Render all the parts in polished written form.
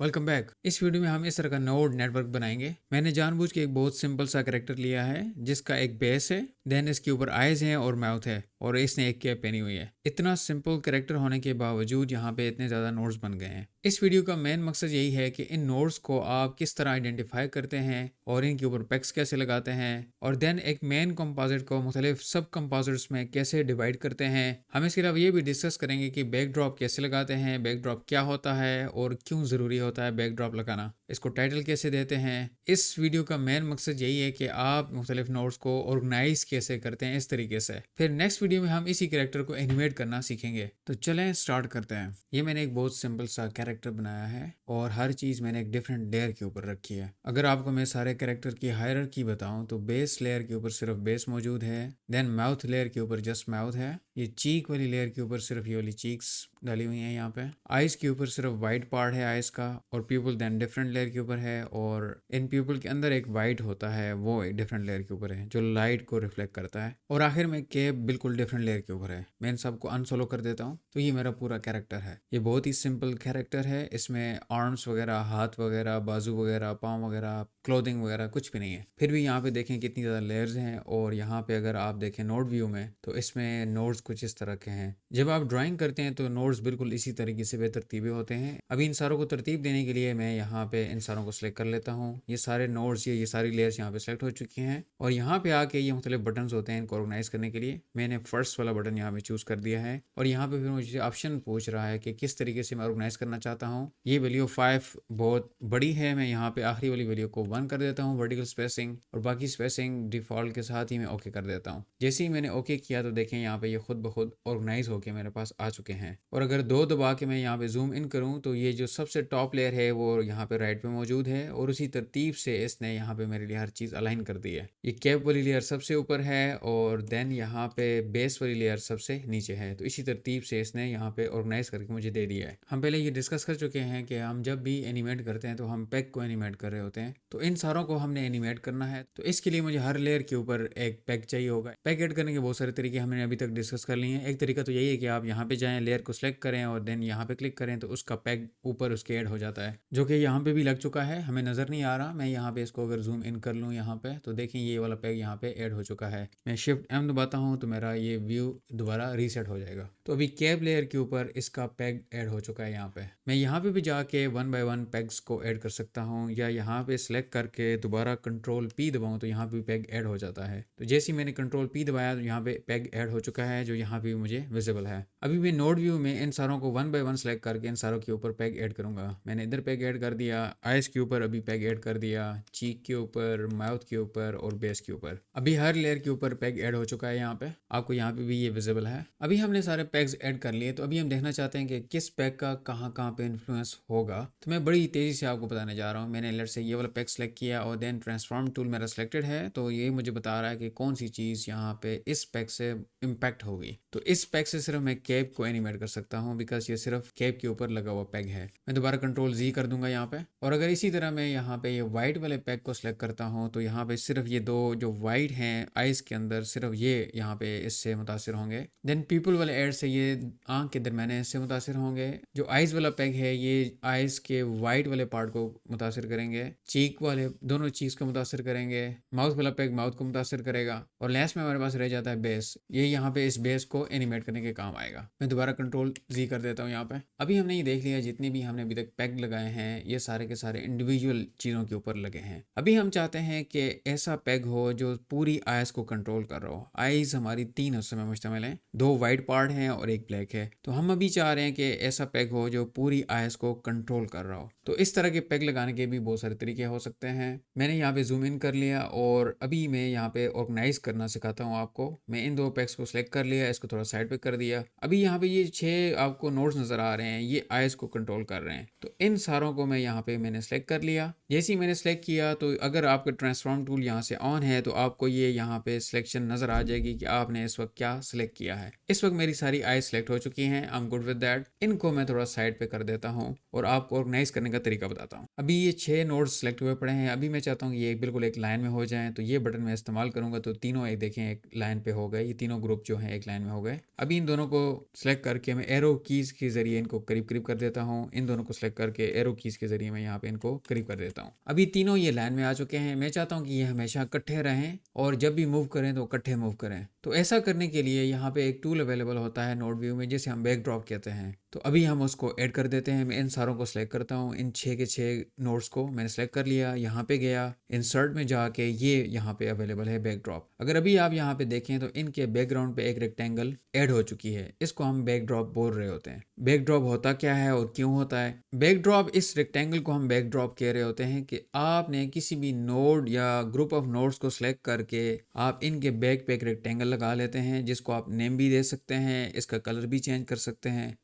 Welcome back. इस video में हम इस तरह का नोड नेटवर्क बनाएंगे। मैंने जानबूझ के एक बहुत सिंपल सा कैरेक्टर लिया है जिसका एक बेस है, देन इसके ऊपर आइज हैं और माउथ है और इसने एक कैप पहनी हुई है। इतना सिंपल कैरेक्टर होने के बावजूद यहाँ पे इतने ज़्यादा नोड्स बन गए हैं। इस वीडियो का मेन मकसद यही है कि इन नोड्स को आप किस तरह आइडेंटिफाई करते हैं और इनके ऊपर पैक्स कैसे लगाते हैं और देन एक मेन कंपोजिट को मुख्तलिफ सब कंपोजिट्स में कैसे डिवाइड करते हैं। हम इसके अलावा ये भी डिस्कस करेंगे कि बैकड्रॉप कैसे लगाते हैं, बैकड्रॉप क्या होता है और क्यों ज़रूरी होता है बैकड्रॉप लगाना, इसको टाइटल कैसे देते हैं। इस वीडियो का मेन मकसद यही है कि आप मुख्तलिफ नोड्स को ऑर्गेनाइज कैसे करते हैं इस तरीके से। फिर नेक्स्ट वीडियो में हम इसी कैरेक्टर को एनिमेट करना सीखेंगे। तो चलें स्टार्ट करते हैं। ये मैंने एक बहुत सिंपल सा कैरेक्टर बनाया है और हर चीज़ मैंने एक डिफरेंट लेयर के ऊपर रखी है। अगर आपको मैं सारे कैरेक्टर की हायरार्की बताऊं तो बेस लेयर के ऊपर सिर्फ बेस मौजूद है, देन माउथ लेयर के ऊपर जस्ट माउथ है, ये चीक वाली लेयर के ऊपर सिर्फ ये वाली चीक्स डाली हुई हैं यहाँ पे, आइज के ऊपर सिर्फ वाइट पार्ट है आइज का, और प्यूपल देन डिफरेंट लेयर के ऊपर है, और इन प्यूपल के अंदर एक वाइट होता है वो एक डिफरेंट लेयर के ऊपर है जो लाइट को रिफ्लेक्ट करता है, और आखिर में केप बिल्कुल डिफरेंट लेयर के ऊपर है। मैं इन सबको अनसोलो कर देता हूँ तो ये मेरा पूरा कैरेक्टर है। ये बहुत ही सिंपल कैरेक्टर है, इसमें आर्म्स वगैरह, हाथ वगैरह, बाजू वगैरह, पाँव वगैरह, क्लोथिंग वगैरह कुछ भी नहीं है। फिर भी यहाँ पे देखें कितनी ज़्यादा लेयर्स हैं, और यहाँ पे अगर आप देखें नोड व्यू में तो इसमें नोड्स कुछ इस तरह के हैं। जब आप ड्राइंग करते हैं तो नोड्स बिल्कुल इसी तरीके से बेतरतीबे होते हैं। अभी इन सारों को तरतीब देने के लिए मैं यहाँ पे इन सारों को सिलेक्ट कर लेता हूँ। ये सारे नोड्स, ये सारी लेयर्स यहाँ पे सेलेक्ट हो चुकी हैं, और यहाँ पे आके ये मुख्तलिफ बटन होते हैं इनको ऑर्गेनाइज करने के लिए। मैंने फर्स्ट वाला बटन यहाँ पे चूज़ कर दिया है, और यहाँ पे फिर मुझे ऑप्शन पूछ रहा है कि किस तरीके से मैं ऑर्गेनाइज करना चाहता हूँ। ये वैल्यू 5 बहुत बड़ी है, मैं यहाँ पे आखिरी वाली वैल्यू को 1 कर देता हूँ वर्टिकल स्पेसिंग, और बाकी स्पेसिंग डिफॉल्ट के साथ ही मैं ओके कर देता हूँ। जैसे ही मैंने ओके किया तो देखें यहाँ पे ये खुद ब खुद ऑर्गेनाइज होके मेरे पास आ चुके हैं। और अगर 2 दबा के मैं यहाँ पे जूम इन करूँ तो ये जो सबसे टॉप लेयर है वो यहाँ पे राइट पे मौजूद है, और उसी तरतीब से इसने यहाँ पे मेरे लिए हर चीज़ अलाइन कर दी है। ये कैप वाली लेयर सबसे ऊपर है, और देन यहाँ पे बेस वाली लेयर सबसे नीचे है, तो इसी तरतीब से इसने यहाँ पे ऑर्गेनाइज करके मुझे दे दिया है। हम पहले ये डिस्कस कर चुके हैं कि हम जब भी एनिमेट करते हैं तो हम पैक को एनिमेट कर रहे होते हैं, तो इन सारों को हमने एनिमेट करना है। तो इसके लिए मुझे हर लेयर के ऊपर एक पैक चाहिए होगा। पैक ऐड करने के बहुत सारे तरीके हमने अभी तक डिस्कस कर लिए हैं। एक तरीका तो यही है कि आप यहाँ पे जाएं, लेयर को सिलेक्ट करें और देन यहाँ पे क्लिक करें तो उसका पैक ऊपर उसके ऐड हो जाता है, जो कि यहाँ पे भी लग चुका है, हमें नज़र नहीं आ रहा। मैं यहाँ पे इसको अगर जूम इन कर लूँ यहाँ पे तो देखें ये वाला पैक यहाँ पे ऐड हो चुका है। मैं शिफ्ट एम दबाता हूँ तो मेरा ये व्यू दोबारा रीसेट हो जाएगा। तो अभी कैप लेयर के ऊपर इसका पैक ऐड हो चुका है। यहाँ पे मैं यहाँ पे भी जाके 1 बाय 1 पैग्स को ऐड कर सकता हूँ, या यहाँ पे सिलेक्ट करके दोबारा कंट्रोल पी दबाऊँ तो यहाँ पे पैग ऐड हो जाता है। तो जैसे ही मैंने कंट्रोल पी दबाया तो यहाँ पे पैग ऐड हो चुका है, जो यहाँ पे मुझे विजिबल है। अभी मैं नोड व्यू में इन सारों को 1 बाय 1 सेलेक्ट करके इन सारों के ऊपर पैग ऐड करूंगा। मैंने इधर पैग ऐड कर दिया, आइज के ऊपर अभी पैग ऐड कर दिया, चीक के ऊपर, माउथ के ऊपर और बेस के ऊपर। अभी हर लेयर के ऊपर पैग ऐड हो चुका है। यहाँ पे आपको यहाँ पे भी ये विजिबल है। अभी हमने सारे पैग्स ऐड कर लिए, तो अभी हम देखना चाहते हैं कि किस पैग का कहाँ कहाँ पे इन्फ्लुएंस होगा। तो मैं बड़ी तेजी से आपको बताने जा रहा हूँ। मैंने लेट से ये वाला पैग सेलेक्ट किया और देन ट्रांसफॉर्म टूल मेरा सिलेक्टेड है, तो ये मुझे बता रहा है कि कौन सी चीज़ यहाँ पे इस पैग से इम्पैक्ट होगी। तो इस पैग से सिर्फ मैं कैप को एनिमेट कर सकता हूँ, बिकॉज ये सिर्फ कैप के ऊपर लगा हुआ पैग है। मैं दोबारा कंट्रोल जी कर दूंगा यहाँ पे, और अगर इसी तरह मैं यहाँ पे ये वाइट वाले पैग को सिलेक्ट करता हूँ तो यहाँ पे सिर्फ ये दो जो वाइट हैं आइज के अंदर, सिर्फ ये यहाँ पे इससे मुतासिर होंगे। देन पीपल वाले एड से ये आंख के दरमियाने इससे मुतासिर होंगे। जो आइज वाला पैग है ये आइज के वाइट वाले पार्ट को मुतासिर करेंगे, चीक वाले दोनों चीज को मुतासिर करेंगे, माउथ वाला पैग माउथ को मुतासिर करेगा, और लास्ट में हमारे पास रह जाता है बेस। ये यहाँ पे इस बेस को एनिमेट करने के काम आएगा। मैं दोबारा कंट्रोल जी कर देता हूँ यहाँ पे। अभी हमने ये देख लिया जितने भी हमने अभी तक पैग लगाए हैं ये सारे के सारे इंडिविजुअल चीज़ों के ऊपर लगे हैं। अभी हम चाहते हैं कि ऐसा पैग हो जो पूरी आइज को कंट्रोल कर रहा हो। आइज हमारी 3 हिस्सों में मुश्तमिल है, 2 वाइट पार्ट हैं और एक ब्लैक है। तो हम अभी चाह रहे हैं कि ऐसा पैग हो जो पूरी आइज को कंट्रोल कर रहा हो। तो इस तरह के पैग लगाने के भी बहुत सारे तरीके हो सकते हैं। मैंने यहाँ पे जूम इन कर लिया, और अभी मैं यहाँ पे ऑर्गेनाइज करना सिखाता हूँ आपको। मैं इन 2 पैग्स को सिलेक्ट कर लिया, इसको थोड़ा साइड पे कर दिया। अभी यहाँ पे ये 6 आपको नोड्स नजर आ रहे हैं, ये आइज को कंट्रोल कर रहे हैं। तो इन सारों को मैं यहाँ पे मैंने सेलेक्ट कर लिया। जैसे ही मैंने सेलेक्ट किया तो अगर आपका ट्रांसफॉर्म टूल यहाँ से ऑन है तो आपको ये यहाँ पे सिलेक्शन नजर आ जाएगी कि आपने इस वक्त क्या सिलेक्ट किया है। इस वक्त मेरी सारी आइज सेलेक्ट हो चुकी हैं। I am good with that. इनको मैं थोड़ा साइड पे कर देता हूँ और आपको ऑर्गेनाइज करने का तरीका बताता हूँ। अभी ये 6 नोड्स सेलेक्ट हुए पड़े हैं। अभी मैं चाहता हूँ कि ये बिल्कुल एक लाइन में हो जाए, तो ये बटन मैं इस्तेमाल करूंगा तो तीनों एक देखें एक लाइन पे हो गए। ये तीनों ग्रुप जो है एक लाइन में हो गए। अभी इन दोनों को सिलेक्ट करके मैं एरो कीज के जरिए इनको करीब करीब कर देता हूँ। इन दोनों को सिलेक्ट करके एरो कीज के जरिए मैं यहाँ पे इनको करीब कर देता हूँ। अभी तीनों ये लाइन में आ चुके हैं। मैं चाहता हूँ कि ये हमेशा इकट्ठे रहें और जब भी मूव करें तो इकट्ठे मूव करें। तो ऐसा करने के लिए यहाँ पे एक टूल अवेलेबल होता है नोड व्यू में, जिसे हम बैकड्रॉप कहते हैं। तो अभी हम उसको ऐड कर देते हैं। मैं इन सारों को सिलेक्ट करता हूँ। इन 6 के 6 नोड्स को मैंने सेलेक्ट कर लिया। यहाँ पे गया, इंसर्ट में जाके ये यहाँ पे अवेलेबल है बैकड्रॉप। अगर अभी आप यहाँ पे देखें तो इनके बैकग्राउंड पे एक रेक्टेंगल ऐड हो चुकी है। इसको हम बैकड्रॉप बोल रहे होते हैं। बैकड्रॉप होता क्या है और क्यों होता है? बैकड्रॉप, इस रेक्टेंगल को हम बैकड्रॉप कह रहे होते हैं कि आपने किसी भी नोड या ग्रुप ऑफ नोड्स को सिलेक्ट करके आप इनके बैक पे एक रेक्टेंगल लगा लेते हैं, जिसको आप नेम भी दे सकते हैं, इसका कलर भी चेंज कर सकते हैं।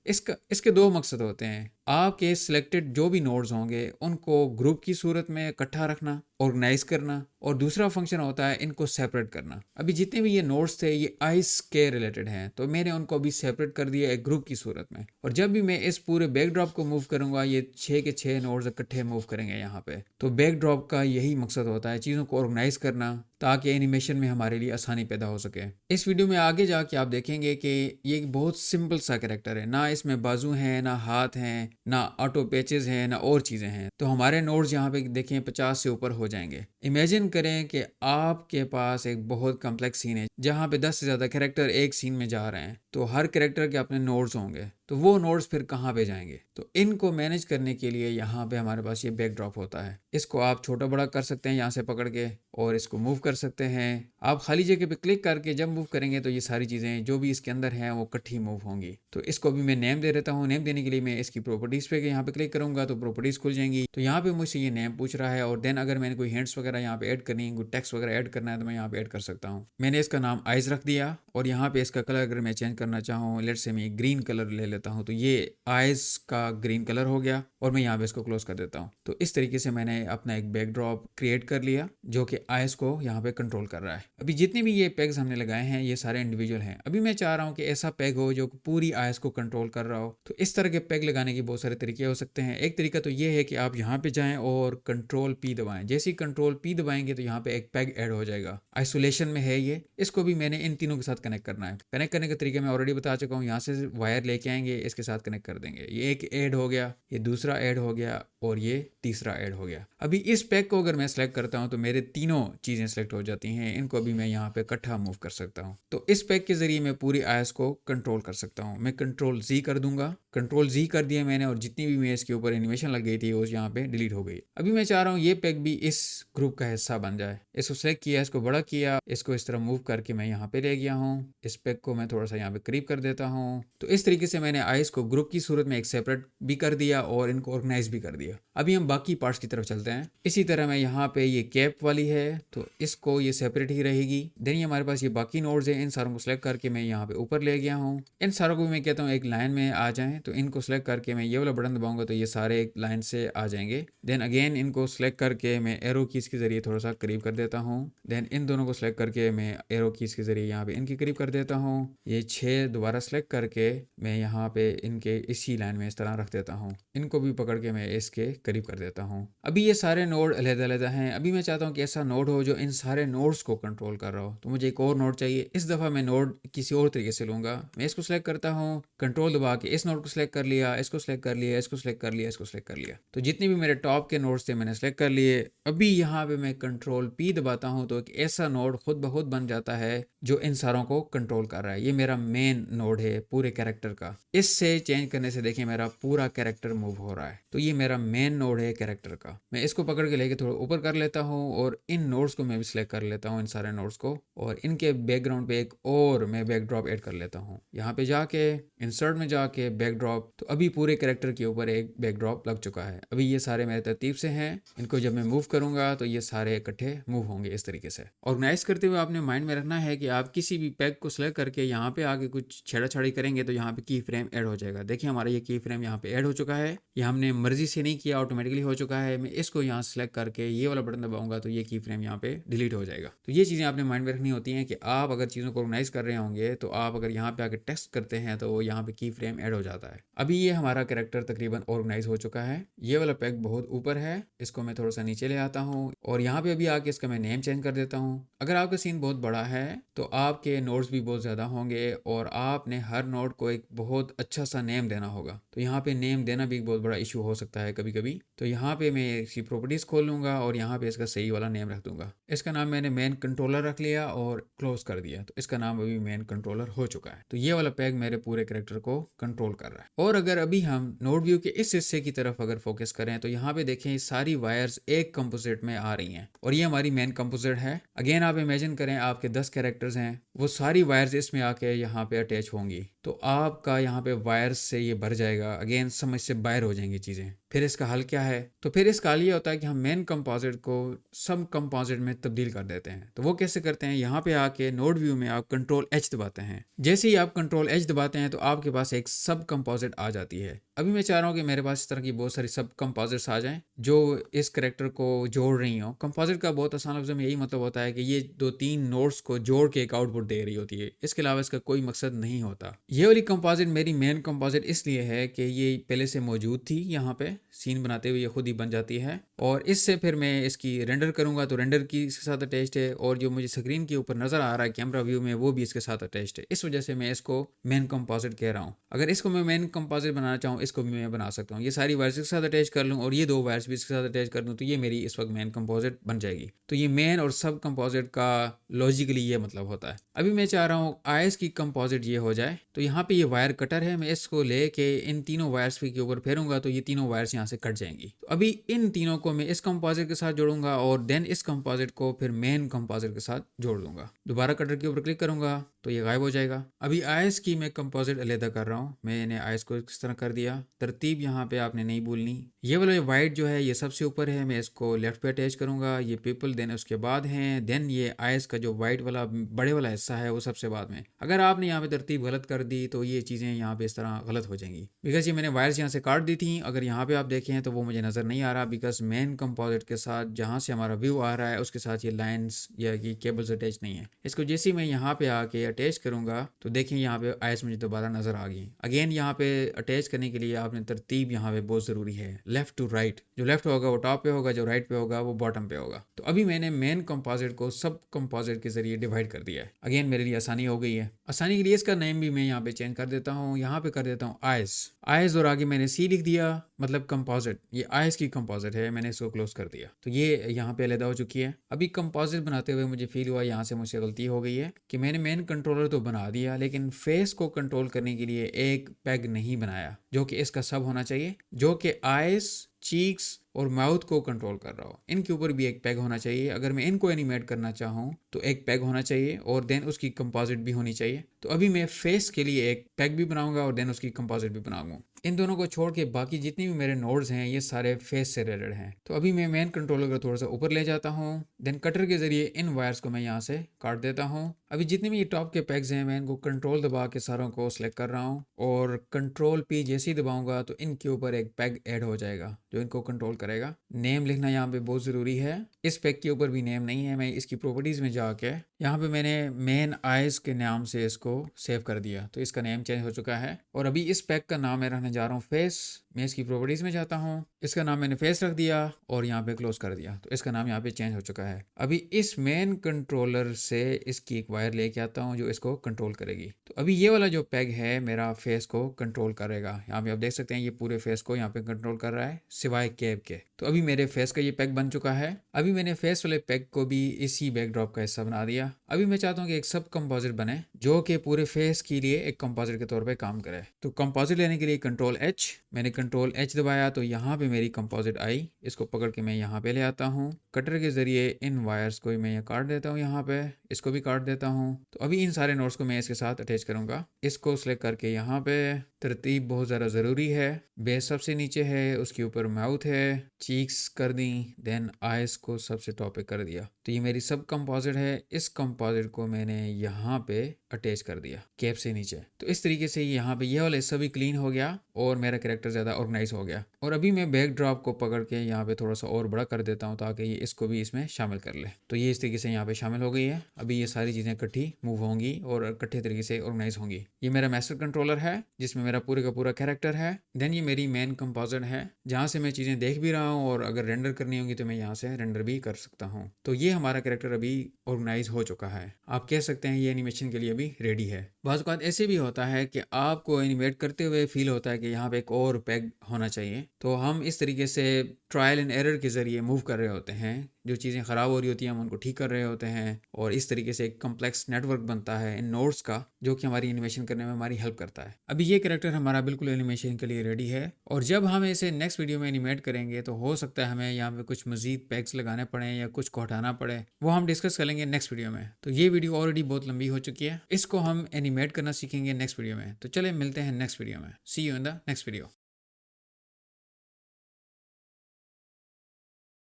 इसके दो मकसद होते हैं। आपके सिलेक्टेड जो भी नोड्स होंगे उनको ग्रुप की सूरत में इकट्ठा रखना, ऑर्गेनाइज करना, और दूसरा फंक्शन होता है इनको सेपरेट करना। अभी जितने भी ये नोड्स थे ये आइस के रिलेटेड हैं, तो मैंने उनको अभी सेपरेट कर दिया एक ग्रुप की सूरत में। और जब भी मैं इस पूरे बैकड्रॉप को मूव करूंगा ये 6 के 6 नोड्स इकट्ठे मूव करेंगे यहाँ पे। तो बैकड्रॉप का यही मकसद होता है, चीज़ों को ऑर्गेनाइज करना, ताकि एनिमेशन में हमारे लिए आसानी पैदा हो सके। इस वीडियो में आगे जाके आप देखेंगे कि ये एक बहुत सिंपल सा कैरेक्टर है। ना इसमें बाजू हैं, ना हाथ हैं, ना ऑटो पैचेस हैं, ना और चीज़ें हैं। तो हमारे नोड्स यहाँ पे देखें 50 से ऊपर हो जाएंगे। इमेजिन करें कि आपके पास एक बहुत कम्प्लेक्स सीन है जहाँ पे 10 से ज़्यादा कैरेक्टर एक सीन में जा रहे हैं। तो हर कैरेक्टर के अपने नोड्स होंगे, तो वो नोड्स फिर कहाँ पे जाएंगे? तो इनको मैनेज करने के लिए यहाँ पे हमारे पास ये बैकड्रॉप होता है। इसको आप छोटा बड़ा कर सकते हैं यहाँ से पकड़ के, और इसको मूव कर सकते हैं। आप खाली जगह पे क्लिक करके जब मूव करेंगे तो ये सारी चीज़ें जो भी इसके अंदर हैं वो इकट्ठी मूव होंगी। तो इसको भी मैं नेम दे देता हूँ। नेम देने के लिए मैं इसकी प्रॉपर्टीज़ पे यहाँ पे क्लिक करूँगा तो प्रॉपर्टीज़ खुल जाएंगी। तो यहाँ पे मुझसे ये नेम पूछ रहा है, और देन अगर मैंने कोई हिंट्स वगैरह यहाँ पे ऐड करनी है, कोई टेक्स्ट वगैरह ऐड करना है, तो मैं यहाँ पे ऐड कर सकता हूँ। मैंने इसका नाम आइज रख दिया, और यहाँ पे इसका कलर अगर मैं चेंज करना चाहूँ, लेट्स से मैं ग्रीन कलर ले लेता हूँ, तो ये आइज का ग्रीन कलर हो गया, और मैं यहाँ पे इसको क्लोज कर देता हूँ। तो इस तरीके से मैंने अपना एक बैकड्रॉप क्रिएट कर लिया जो कि आइज को यहाँ पे कंट्रोल कर रहा है। अभी जितने भी ये पैग्स हमने लगाए हैं ये सारे इंडिविजुअल हैं। अभी मैं चाह रहा हूँ कि ऐसा पैग हो जो पूरी आइज को कंट्रोल कर रहा हो। तो इस तरह के पैग लगाने के बहुत सारे तरीके हो सकते हैं। एक तरीका तो ये है कि आप यहाँ पे जाएं और कंट्रोल पी दबाएं। जैसे ही कंट्रोल पी दबाएंगे तो यहाँ पे एक पैग ऐड हो जाएगा। आइसोलेशन में है ये। इसको भी मैंने इन तीनों के साथ कनेक्ट करना है। कनेक्ट करने का तरीका मैं ऑलरेडी बता चुका हूँ। यहाँ से वायर लेके आएंगे, इसके साथ कनेक्ट कर देंगे। ये एक ऐड हो गया, ये दूसरा ऐड हो गया, और ये तीसरा ऐड हो गया। अभी इस पैक को अगर मैं सेलेक्ट करता हूं तो मेरे तीनों चीज़ें सेलेक्ट हो जाती हैं। इनको भी मैं यहाँ पे इकट्ठा मूव कर सकता हूं। तो इस पैक के जरिए मैं पूरी आयस को कंट्रोल कर सकता हूं। मैं कंट्रोल जी कर दूंगा। कंट्रोल जी कर दिया मैंने, और जितनी भी मैं इसके ऊपर एनिमेशन लग गई थी वो यहाँ पे डिलीट हो गई। अभी मैं चाह रहा हूँ ये पैक भी इस ग्रुप का हिस्सा बन जाए। इसको सेलेक्ट किया, इसको बड़ा किया, इसको इस तरह मूव करके मैं यहाँ पे ले गया हूँ। इस पैक को मैं थोड़ा सा यहाँ पे करीब कर देता हूँ। तो इस तरीके से मैंने आइस को ग्रुप की सूरत में एक सेपरेट भी कर दिया और इनको ऑर्गेनाइज भी कर दिया। अभी हम बाकी पार्ट्स की तरफ चलते हैं। इसी तरह मैं यहाँ पे ये कैप वाली है तो इसको ये सेपरेट ही रहेगी। देन हमारे पास ये बाकी नोड्स हैं, इन सारों को सिलेक्ट करके मैं यहाँ पे ऊपर ले गया हूँ। इन सारों को मैं कहता हूँ एक लाइन में आ जाएं, तो इनको सिलेक्ट करके मैं ये वाला बटन दबाऊंगा तो ये सारे एक लाइन से आ जाएंगे। देन अगेन इनको सिलेक्ट करके मैं एरो कीज के जरिए थोड़ा सा करीब कर देता हूँ। देन इन दोनों को सिलेक्ट करके मैं एरो कीज के जरिए यहाँ पे इनके करीब कर देता हूँ। ये 6 दोबारा सिलेक्ट करके मैं यहाँ पे इनके इसी लाइन में इस तरह रख देता हूँ। इनको भी पकड़ के मैं इसके करीब कर देता हूँ। अभी ये सारे नोड अलग-अलग हैं। अभी मैं चाहता हूँ कि ऐसा नोड हो जो इन सारे नोड्स को कंट्रोल कर रहा हो, तो मुझे एक और नोड चाहिए। इस दफ़ा मैं नोड किसी और तरीके से लूँगा। मैं इसको सेलेक्ट करता हूँ, कंट्रोल दबा के इस नोड को सिलेक्ट कर लिया, इसको सिलेक्ट कर लिया, इसको सिलेक्ट कर लिया, इसको सिलेक्ट कर लिया। तो जितने भी मेरे टॉप के नोड्स थे मैंने सेलेक्ट कर लिए। अभी यहाँ पे मैं कंट्रोल पी दबाता हूँ तो एक ऐसा नोड खुद ब खुद बन जाता है जो इन सारों को कंट्रोल कर रहा है। ये मेरा मेन नोड है पूरे कैरेक्टर का। इससे चेंज करने से देखिए मेरा पूरा कैरेक्टर मूव हो रहा है। तो ये मेरा मेन नोड है कैरेक्टर का। मैं इसको पकड़ के लेके थोड़ा ऊपर कर लेता हूँ और इन नोड्स को मैं भी सिलेक्ट कर लेता हूँ, इन सारे नोड्स को, और इनके बैकग्राउंड पे एक और मैं बैकड्रॉप ऐड कर लेता हूँ। यहाँ पे जाके इंसर्ट में जाके बैकड्रॉप, तो अभी पूरे कैरेक्टर के ऊपर एक बैकड्रॉप लग चुका है। अभी ये सारे मेरे तरतीब से हैं। इनको जब मैं मूव करूंगा तो ये सारे इकट्ठे मूव होंगे इस तरीके से। ऑर्गेनाइज करते हुए आपने माइंड में रखना है कि आप किसी भी पैक को सिलेक्ट करके यहाँ पे आगे कुछ छेड़ाछाड़ी करेंगे तो यहाँ पे की फ्रेम ऐड हो जाएगा। देखिए हमारा ये की फ्रेम यहाँ पे ऐड हो चुका है। ये हमने मर्जी से नहीं किया, ऑटोमेटिकली हो चुका है। मैं इसको यहाँ सेलेक्ट करके ये वाला बटन दबाऊंगा तो ये की फ्रेम यहाँ पे डिलीट हो जाएगा। तो ये चीज़ें आपने माइंड में रखनी होती हैं कि आप अगर चीज़ों को ऑर्गेनाइज कर रहे होंगे तो आप अगर यहाँ पे आके टेक्स्ट करते हैं तो यहाँ पे की फ्रेम ऐड हो जाता है। अभी ये हमारा कैरेक्टर तकरीबन ऑर्गेनाइज हो चुका है। ये वाला पैक बहुत ऊपर है, इसको मैं थोड़ा सा नीचे ले आता हूँ और यहाँ पे अभी आके इसका मैं नेम चेंज कर देता हूँ। अगर आपका सीन बहुत बड़ा है तो आपके नोड्स भी बहुत ज़्यादा होंगे और आपने हर नोड को एक बहुत अच्छा सा नेम देना होगा। तो यहाँ पे नेम देना भी एक बहुत बड़ा इशू हो सकता है कभी कभी। तो यहाँ पे मैं इसकी प्रॉपर्टीज़ खोल लूँगा और यहाँ पे इसका सही वाला नेम रख दूंगा। इसका नाम मैंने मेन कंट्रोलर रख लिया और क्लोज कर दिया, तो इसका नाम अभी मेन कंट्रोलर हो चुका है। तो ये वाला पैग मेरे पूरे कैरेक्टर को कंट्रोल कर रहा है। और अगर अभी हम नोड व्यू के इस हिस्से की तरफ अगर फोकस करें तो यहाँ पे देखें ये सारी वायर्स एक कंपोजिट में आ रही हैं और ये हमारी मेन कंपोजिट है। अगेन आप इमेजिन करें आपके 10 कैरेक्टर्स हैं, वो सारी वायर्स इसमें आके यहाँ पे अटैच होंगी तो आपका यहाँ पे वायर्स से ये भर जाएगा। अगेन समझ से बाहर हो जाएंगी चीज़ें। फिर इसका हल क्या है? तो फिर इसका हल ये होता है कि हम मेन कंपोजिट को सब कंपोजिट में तब्दील कर देते हैं। तो वो कैसे करते हैं? यहाँ पे आके नोड व्यू में आप कंट्रोल एच दबाते हैं। जैसे ही आप कंट्रोल एच दबाते हैं तो आपके पास एक सब कंपोजिट आ जाती है। अभी मैं चाह रहा हूँ कि मेरे पास इस तरह की बहुत सारी सब कंपोजिट्स आ जाएं जो इस कैरेक्टर को जोड़ रही हो। कंपोजिट का बहुत आसान लफ्ज़ में यही मतलब होता है कि ये 2-3 नोड्स को जोड़ के एक आउटपुट दे रही होती है। इसके अलावा इसका कोई मकसद नहीं होता। ये वाली कंपोजिट मेरी मेन कंपोजिट इसलिए है कि ये पहले से मौजूद थी, यहाँ पे सीन बनाते हुए ये खुद ही बन जाती है और इससे फिर मैं इसकी रेंडर करूंगा तो रेंडर की इसके साथ अटैच्ड है और जो मुझे स्क्रीन के ऊपर नजर आ रहा है कैमरा व्यू में वो भी इसके साथ अटैच्ड है। इस वजह से मैं इसको मेन कंपोजिट कह रहा हूँ। अगर इसको मैं मेन कंपोजिट बनाना चाहूँ इसको भी मैं बना सकता हूँ। ये सारी वायर्स के साथ अटैच कर लूँ और ये 2 वायर्स भी इसके साथ अटैच कर दूँ तो ये मेरी इस वक्त मेन कंपोजिट बन जाएगी। तो ये मेन और सब कंपोजिट का लॉजिकली ये मतलब होता है। अभी मैं चाह रहा हूँ आईएस की कंपोजिट ये हो जाए तो यहाँ पे ये वायर कटर है, मैं इसको लेके इन तीनों वायर्स के ऊपर फेरूंगा तो ये तीनों वायर्स यहाँ से कट जाएंगी। तो अभी इन तीनों को मैं इस कंपोजिट के साथ जोड़ूंगा और देन इस कंपोजिट को फिर मेन कंपोजिट के साथ जोड़ दूंगा। दोबारा कटर के ऊपर क्लिक करूंगा तो ये गायब हो जाएगा। अभी आईएस की मैं कंपोजिट अलग कर रहा हूँ। मैंने आईएस को इस तरह कर दिया। तरतीब यहाँ पे आपने नहीं भूलनी। ये वाला वाइट जो है ये सबसे ऊपर है, मैं इसको लेफ्ट पे अटैच करूंगा। ये पीपल देन उसके बाद है, देन ये आईएस का जो वाइट वाला बड़े वाला हिस्सा है वो सबसे बाद में। अगर आपने यहाँ पे तरतीब गलत कर दी तो ये चीज़ें यहाँ पे इस तरह गलत हो जाएंगी बिकॉज ये मैंने वायर्स यहाँ से काट दी थी। अगर यहाँ पे आप देखें तो वो मुझे नज़र नहीं आ रहा बिकॉज मेन कंपोजिट के साथ जहाँ से हमारा व्यू आ रहा है उसके साथ ये लाइन्स या कि केबल्स अटैच नहीं है। इसको जैसे मैं यहाँ पे आके अटैच करूँगा तो देखें यहाँ पे आईएस मुझे दोबारा नज़र आ गई। अगेन यहाँ पे अटैच करने के लिए आपने तरतीब यहाँ पे बहुत ज़रूरी है, लेफ्ट टू राइट। जो लेफ्ट होगा वो टॉप पे होगा, जो राइट पे होगा वो बॉटम पे होगा। तो अभी मैंने मेन कंपोजिट को सब कंपोजिट के जरिए डिवाइड कर दिया है। अगेन मेरे लिए आसानी हो गई है। आसानी के लिए इसका नेम भी मैं यहाँ पे चेंज कर देता हूँ। यहाँ पे कर देता हूँ आईएस और आगे मैंने सी लिख दिया, मतलब कंपोजिट। ये आईएस की कंपोजिट है, मैंने इसको क्लोज कर दिया तो ये यहाँ पे अलग हो चुकी है। अभी कंपोजिट बनाते हुए मुझे फील हुआ यहाँ से मुझसे गलती हो गई है कि मैंने मेन कंट्रोलर तो बना दिया लेकिन फेस को कंट्रोल करने के लिए एक पैग नहीं बनाया जो कि इसका सब होना चाहिए, जो कि आईज, चीक्स और माउथ को कंट्रोल कर रहा हो। इनके ऊपर भी एक पैग होना चाहिए। अगर मैं इनको एनिमेट करना चाहूँ तो एक पैग होना चाहिए और देन उसकी कंपोजिट भी होनी चाहिए। तो अभी मैं फेस के लिए एक पैग भी बनाऊंगा और देन उसकी कंपोजिट भी बनाऊंगा। इन दोनों को छोड़ के बाकी जितनी भी मेरे नोड्स हैं ये सारे फेस से रिलेटेड हैं। तो अभी मैं मेन कंट्रोलर को थोड़ा सा ऊपर ले जाता हूँ, देन कटर के जरिए इन वायर्स को मैं यहाँ से काट देता हूँ। अभी जितने भी ये टॉप के पैग्स हैं मैं इनको कंट्रोल दबा के सारों को सिलेक्ट कर रहा हूँ और कंट्रोल पी जैसे ही दबाऊंगा तो इनके ऊपर एक पैग ऐड हो जाएगा जो इनको कंट्रोल करेगा। नेम लिखना यहाँ पे बहुत ज़रूरी है। इस पैग के ऊपर भी नेम नहीं है, मैं इसकी प्रॉपर्टीज़ में जाके यहाँ पे मैंने मेन आईज के नाम से इसको सेव कर दिया तो इसका नेम चेंज हो चुका है। और अभी इस पैग का नाम मैं रखने जा रहा हूँ फेस। मैं इसकी प्रॉपर्टीज़ में जाता हूँ, इसका नाम मैंने फेस रख दिया और यहाँ पे क्लोज कर दिया तो इसका नाम यहाँ पे चेंज हो चुका है। अभी इस मेन कंट्रोलर से इसकी एक वायर लेके आता हूँ जो इसको कंट्रोल करेगी। तो अभी ये वाला जो पैग है मेरा फेस को कंट्रोल करेगा। यहाँ पे आप देख सकते हैं ये पूरे फेस को यहाँ पे कंट्रोल कर रहा है सिवाय कैब के। तो अभी मेरे फेस का ये पैग बन चुका है। अभी मैंने फेस वाले पैग को भी इसी बैकड्रॉप का हिस्सा बना दिया। अभी मैं चाहता हूँ कि एक सब कंपोजिट बने जो कि पूरे फेस के लिए एक कंपोजिट के तौर पे काम करे। तो कंपोजिट लेने के लिए कंट्रोल एच, मैंने कंट्रोल एच दबाया तो यहाँ पे मेरी कंपोजिट आई। इसको पकड़ के मैं यहाँ पे ले आता हूँ। कटर के जरिए इन वायर्स को मैं काट देता हूँ, यहाँ पे इसको भी काट देता हूँ। तो अभी इन सारे नोट्स को मैं इसके साथ अटैच करूँगा। इसको सिलेक्ट करके यहाँ पे तरतीब बहुत ज़्यादा ज़रूरी है। बेस सबसे नीचे है, उसके ऊपर माउथ है, चीक्स कर दी, देन आइस को सबसे टॉप पे कर दिया। तो ये मेरी सब कंपोजिट है। इस कंपोजिट को मैंने यहाँ पे अटैच कर दिया कैप से नीचे। तो इस तरीके से यहाँ पे ये वाला हिस्सा भी क्लीन हो गया और मेरा कैरेक्टर ज़्यादा ऑर्गेनाइज हो गया। और अभी मैं बैकड्रॉप को पकड़ के यहाँ पे थोड़ा सा और बड़ा कर देता हूँ ताकि ये इसको भी इसमें शामिल कर ले। तो ये इस तरीके से यहाँ पे शामिल हो गई है। अभी ये सारी चीज़ें इकट्ठी मूव होंगी और इकट्ठे तरीके से ऑर्गेनाइज होंगी। ये मेरा मास्टर कंट्रोलर है जिसमें मेरा पूरे का पूरा कैरेक्टर है। देन ये मेरी मेन कंपोजिट है जहाँ से मैं चीज़ें देख भी रहा हूँ और अगर रेंडर करनी होगी तो मैं यहाँ से रेंडर भी कर सकता हूँ। तो ये हमारा कैरेक्टर अभी ऑर्गेनाइज हो चुका है। आप कह सकते हैं ये एनिमेशन के लिए अभी रेडी है। बाज़ औक़ात ऐसे भी होता है कि आपको एनिमेट करते हुए फील होता है कि यहाँ पे एक और पैग होना चाहिए, तो हम इस तरीके से ट्रायल एंड एरर के ज़रिए मूव कर रहे होते हैं। जो चीज़ें ख़राब हो रही होती हैं हम उनको ठीक कर रहे होते हैं और इस तरीके से एक कम्प्लेक्स नेटवर्क बनता है इन नोड्स का जो कि हमारी एनिमेशन करने में हमारी हेल्प करता है। अभी ये कैरेक्टर हमारा बिल्कुल एनिमेशन के लिए रेडी है और जब हम इसे नेक्स्ट वीडियो में एनिमेट करेंगे तो हो सकता है हमें यहाँ पे कुछ मज़ीद पैक्स लगाने पड़े या कुछ को हटाना पड़े, वो हम डिस्कस करेंगे नेक्स्ट वीडियो में। तो ये वीडियो ऑलरेडी बहुत लंबी हो चुकी है, इसको हम एनिमेट करना सीखेंगे नेक्स्ट वीडियो में। तो चले मिलते हैं नेक्स्ट वीडियो में। See you in the next video.